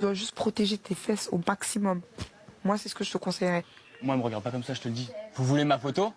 Tu dois juste protéger tes fesses au maximum. Moi, c'est ce que je te conseillerais. Moi, me regarde pas comme ça, je te le dis. Vous voulez ma photo?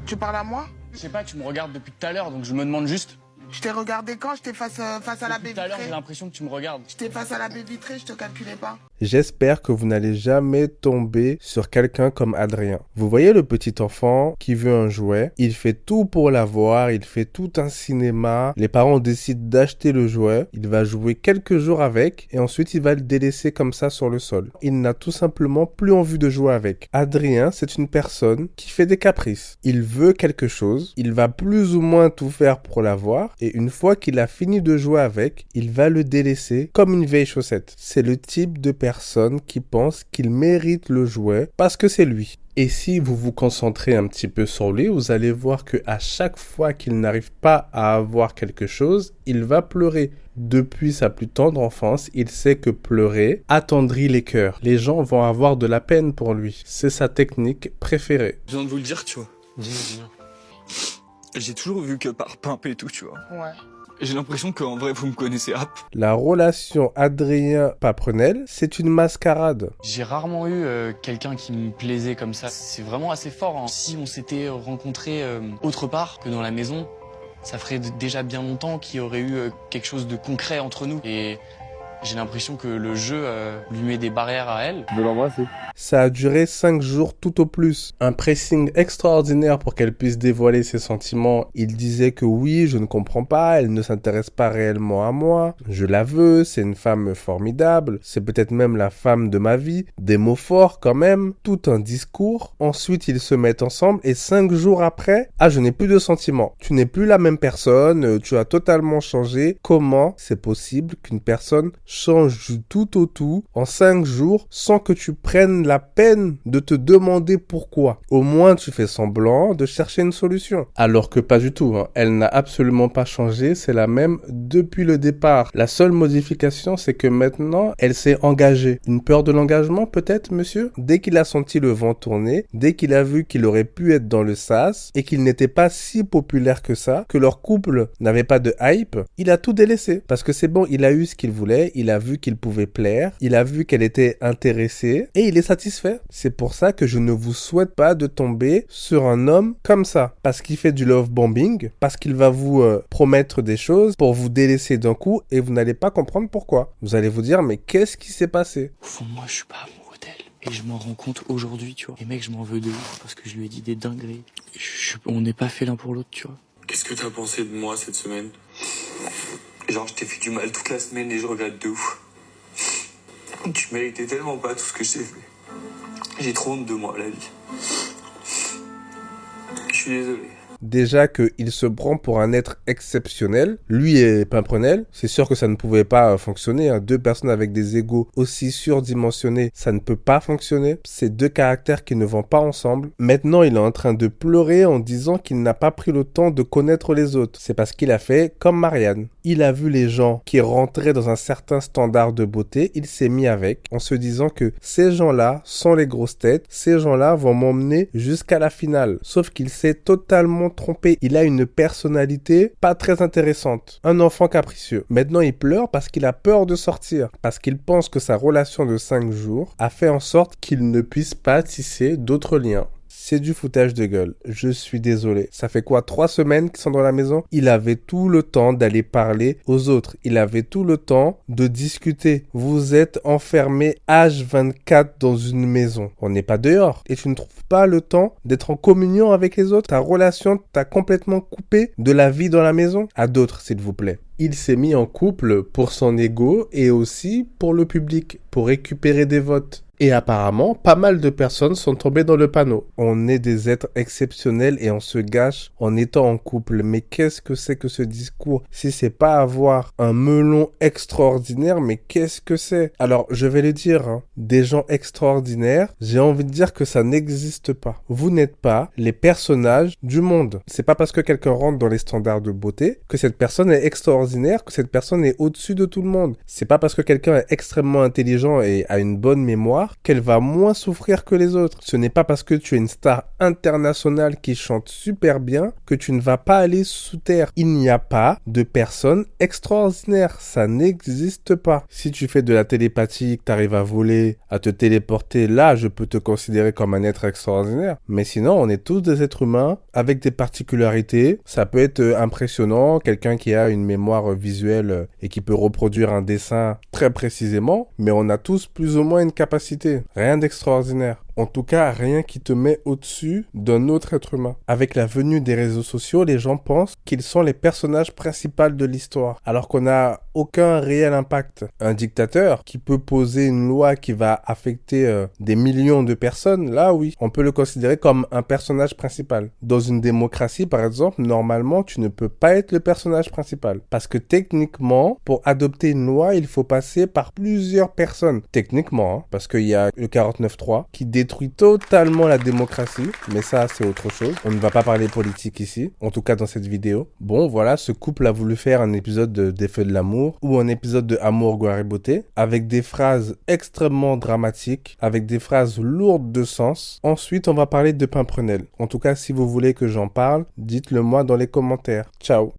Tu parles à moi? Je sais pas, tu me regardes depuis tout à l'heure, donc je me demande juste. Je t'ai regardé quand? J'étais face à la baie Tout à l'heure, vitrée. j'ai l'impression que tu me regardes. J'étais face à la baie vitrée, je te calculais pas. J'espère que vous n'allez jamais tomber sur quelqu'un comme Adrien. Vous voyez le petit enfant qui veut un jouet, il fait tout pour l'avoir, il fait tout un cinéma, les parents décident d'acheter le jouet, il va jouer quelques jours avec et ensuite il va le délaisser comme ça sur le sol. Il n'a tout simplement plus envie de jouer avec. Adrien, c'est une personne qui fait des caprices. Il veut quelque chose, il va plus ou moins tout faire pour l'avoir et une fois qu'il a fini de jouer avec, il va le délaisser comme une vieille chaussette. C'est le type de personne qui pense qu'il mérite le jouet parce que c'est lui. Et si vous vous concentrez un petit peu sur lui, vous allez voir que à chaque fois qu'il n'arrive pas à avoir quelque chose, il va pleurer. Depuis sa plus tendre enfance, il sait que pleurer attendrit les cœurs. Les gens vont avoir de la peine pour lui. C'est sa technique préférée. Je viens de vous le dire, tu vois. Dis. J'ai toujours vu que par pimp et tout, tu vois. Ouais. J'ai l'impression qu'en vrai, vous me connaissez. La relation Adrien-Paprenel, c'est une mascarade. J'ai rarement eu quelqu'un qui me plaisait comme ça. C'est vraiment assez fort, hein. Si on s'était rencontrés autre part que dans la maison, ça ferait déjà bien longtemps qu'il y aurait eu quelque chose de concret entre nous. Et j'ai l'impression que le jeu lui met des barrières à elle. Je veux l'embrasser. Ça a duré 5 jours tout au plus. Un pressing extraordinaire pour qu'elle puisse dévoiler ses sentiments. Il disait que oui, je ne comprends pas, elle ne s'intéresse pas réellement à moi. Je la veux, c'est une femme formidable. C'est peut-être même la femme de ma vie. Des mots forts quand même. Tout un discours. Ensuite, ils se mettent ensemble et 5 jours après, ah, je n'ai plus de sentiments. Tu n'es plus la même personne, tu as totalement changé. Comment c'est possible qu'une personne change du tout au tout en 5 jours sans que tu prennes la peine de te demander pourquoi. Au moins, tu fais semblant de chercher une solution. Alors que pas du tout, hein. Elle n'a absolument pas changé, c'est la même depuis le départ. La seule modification, c'est que maintenant, elle s'est engagée. Une peur de l'engagement, peut-être, monsieur? Dès qu'il a senti le vent tourner, dès qu'il a vu qu'il aurait pu être dans le sas et qu'il n'était pas si populaire que ça, que leur couple n'avait pas de hype, il a tout délaissé. Parce que c'est bon, il a eu ce qu'il voulait, il a vu qu'il pouvait plaire, il a vu qu'elle était intéressée et il est satisfait. C'est pour ça que je ne vous souhaite pas de tomber sur un homme comme ça. Parce qu'il fait du love bombing, parce qu'il va vous promettre des choses pour vous délaisser d'un coup et vous n'allez pas comprendre pourquoi. Vous allez vous dire, mais qu'est-ce qui s'est passé? Au fond de moi, je suis pas amoureux d'elle. Et je m'en rends compte aujourd'hui, tu vois. Et mec, je m'en veux de ouf parce que je lui ai dit des dingueries. On n'est pas fait l'un pour l'autre, tu vois. Qu'est-ce que t'as pensé de moi cette semaine? Genre, je t'ai fait du mal toute la semaine et je regrette de ouf. Tu méritais tellement pas tout ce que je t'ai fait. J'ai trop honte de moi, la vie. Je suis désolé. Déjà qu'il se prend pour un être exceptionnel, lui et Pimprenel, c'est sûr que ça ne pouvait pas fonctionner, hein. Deux personnes avec des égos aussi surdimensionnés, ça ne peut pas fonctionner. C'est deux caractères qui ne vont pas ensemble. Maintenant, il est en train de pleurer en disant qu'il n'a pas pris le temps de connaître les autres. C'est parce qu'il a fait comme Marianne. Il a vu les gens qui rentraient dans un certain standard de beauté, il s'est mis avec, en se disant que ces gens-là sont les grosses têtes, ces gens-là vont m'emmener jusqu'à la finale. Sauf qu'il s'est totalement trompé. Il a une personnalité pas très intéressante. Un enfant capricieux. Maintenant, il pleure parce qu'il a peur de sortir. Parce qu'il pense que sa relation de 5 jours a fait en sorte qu'il ne puisse pas tisser d'autres liens. C'est du foutage de gueule. Je suis désolé. Ça fait quoi, 3 semaines qu'ils sont dans la maison? Il avait tout le temps d'aller parler aux autres. Il avait tout le temps de discuter. Vous êtes enfermé H24 dans une maison. On n'est pas dehors. Et tu ne trouves pas le temps d'être en communion avec les autres? Ta relation t'a complètement coupé de la vie dans la maison? À d'autres, s'il vous plaît. Il s'est mis en couple pour son ego et aussi pour le public, pour récupérer des votes. Et apparemment, pas mal de personnes sont tombées dans le panneau. On est des êtres exceptionnels et on se gâche en étant en couple. Mais qu'est-ce que c'est que ce discours? Si c'est pas avoir un melon extraordinaire, mais qu'est-ce que c'est? Alors, je vais le dire, hein, des gens extraordinaires, j'ai envie de dire que ça n'existe pas. Vous n'êtes pas les personnages du monde. C'est pas parce que quelqu'un rentre dans les standards de beauté que cette personne est extraordinaire, que cette personne est au-dessus de tout le monde. C'est pas parce que quelqu'un est extrêmement intelligent intelligent et a une bonne mémoire qu'elle va moins souffrir que les autres. Ce n'est pas parce que tu es une star internationale qui chante super bien que tu ne vas pas aller sous terre. Il n'y a pas de personne extraordinaire. Ça n'existe pas. Si tu fais de la télépathie, que tu arrives à voler, à te téléporter, là, je peux te considérer comme un être extraordinaire. Mais sinon, on est tous des êtres humains avec des particularités. Ça peut être impressionnant, quelqu'un qui a une mémoire visuelle et qui peut reproduire un dessin très précisément, mais on a tous plus ou moins une capacité. Rien d'extraordinaire. En tout cas, rien qui te met au-dessus d'un autre être humain. Avec la venue des réseaux sociaux, les gens pensent qu'ils sont les personnages principaux de l'histoire, alors qu'on n'a aucun réel impact. Un dictateur qui peut poser une loi qui va affecter des millions de personnes, là oui, on peut le considérer comme un personnage principal. Dans une démocratie, par exemple, normalement, tu ne peux pas être le personnage principal. Parce que techniquement, pour adopter une loi, il faut passer par plusieurs personnes. Techniquement, parce qu'il y a le 49.3 qui détruit totalement la démocratie, mais ça c'est autre chose. On ne va pas parler politique ici, en tout cas dans cette vidéo. Bon voilà, ce couple a voulu faire un épisode des Feux de l'amour ou un épisode de Amour, gloire et beauté avec des phrases extrêmement dramatiques, avec des phrases lourdes de sens. Ensuite on va parler de Pimprenel. En tout cas si vous voulez que j'en parle, dites-le moi dans les commentaires. Ciao.